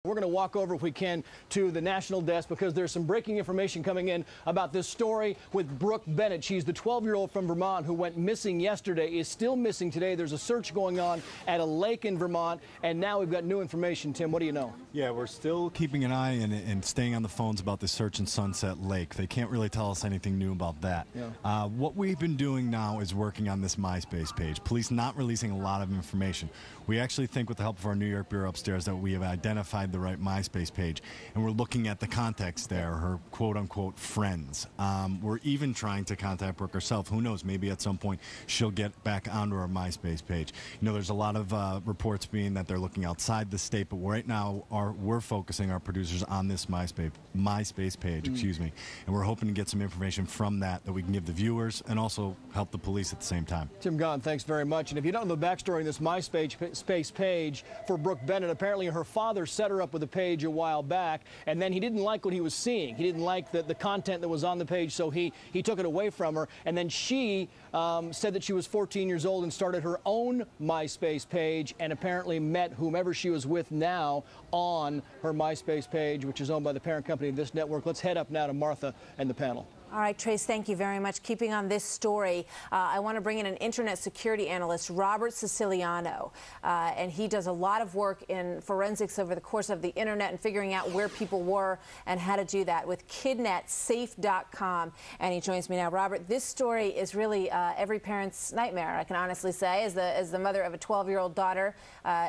We're going to walk over, if we can, to the national desk because there's some breaking information coming in about this story with Brooke Bennett. She's the 12-year-old from Vermont who went missing yesterday, is still missing today. There's a search going on at a lake in Vermont, and now we've got new information. Tim, what do you know? Yeah, we're still keeping an eye and staying on the phones about the search in Sunset Lake. They can't really tell us anything new about that. Yeah. What we've been doing now is working on this MySpace page. Police not releasing a lot of information. We actually think, with the help of our New York Bureau upstairs, that we have identified the right MySpace page, and we're looking at the context there, her quote-unquote friends. We're even trying to contact Brooke herself. Who knows, maybe at some point she'll get back onto our MySpace page. You know, there's a lot of reports being that they're looking outside the state, but right now we're focusing our producers on this MySpace page, excuse me, and we're hoping to get some information from that we can give the viewers and also help the police at the same time. Tim Gunn, thanks very much. And if you don't know the backstory on this MySpace page for Brooke Bennett, apparently her father set her up with a page a while back, and then he didn't like what he was seeing. He didn't like the content that was on the page, so he took it away from her. And then she said that she was 14 years old and started her own MySpace page and apparently met whomever she was with now on her MySpace page, which is owned by the parent company of this network. Let's head up now to Martha and the panel. All right, Trace, thank you very much. Keeping on this story, I want to bring in an internet security analyst, Robert Siciliano, and he does a lot of work in forensics over the course of the internet and figuring out where people were and how to do that with kidnetsafe.com. And he joins me now. Robert, this story is really every parent's nightmare, I can honestly say, as the mother of a 12-year-old daughter,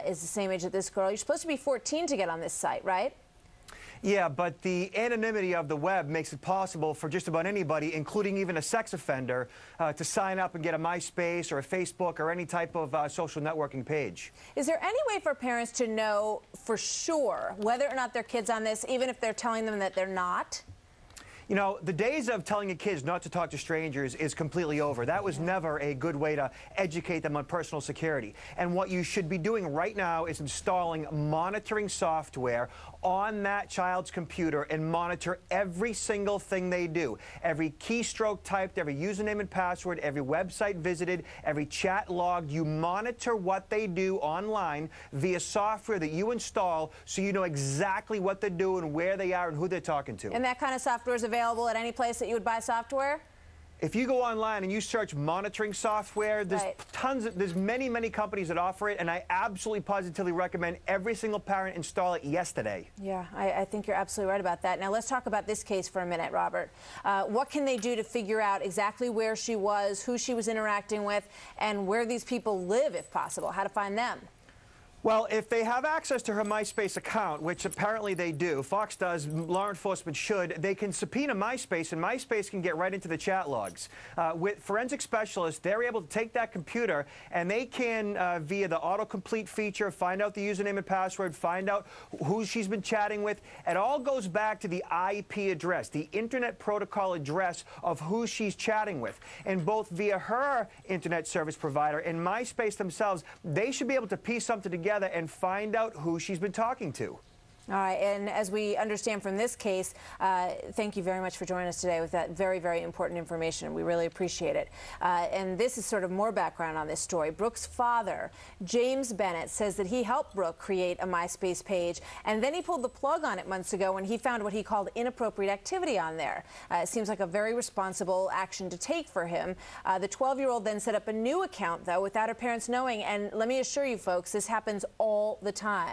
is the same age as this girl. You're supposed to be 14 to get on this site, right? Yeah, but the anonymity of the web makes it possible for just about anybody, including even a sex offender, to sign up and get a MySpace or a Facebook or any type of social networking page. Is there any way for parents to know for sure whether or not their kid's on this, even if they're telling them that they're not? You know, the days of telling your kids not to talk to strangers is completely over. That was never a good way to educate them on personal security. And what you should be doing right now is installing monitoring software on that child's computer and monitor every single thing they do. Every keystroke typed, every username and password, every website visited, every chat logged. You monitor what they do online via software that you install so you know exactly what they're doing, where they are, and who they're talking to. And that kind of software is available at any place that you would buy software? If you go online and you search monitoring software, there's there's many companies that offer it, and I absolutely positively recommend every single parent install it yesterday. Yeah, I think you're absolutely right about that. Now let's talk about this case for a minute, Robert. What can they do to figure out exactly where she was, who she was interacting with, and where these people live, if possible, how to find them? Well, if they have access to her MySpace account, which apparently they do, Fox does, law enforcement should, they can subpoena MySpace, and MySpace can get right into the chat logs. With forensic specialists, they're able to take that computer, and they can, via the autocomplete feature, find out the username and password, find out who she's been chatting with. It all goes back to the IP address, the Internet Protocol address of who she's chatting with. And both via her Internet service provider and MySpace themselves, they should be able to piece something together and find out who she's been talking to. All right, and as we understand from this case, thank you very much for joining us today with that very important information. We really appreciate it. And this is sort of more background on this story. Brooke's father, James Bennett, says that he helped Brooke create a MySpace page, and then he pulled the plug on it months ago when he found what he called inappropriate activity on there. It seems like a very responsible action to take for him. The 12-year-old then set up a new account, though, without her parents knowing, and let me assure you folks, this happens all the time.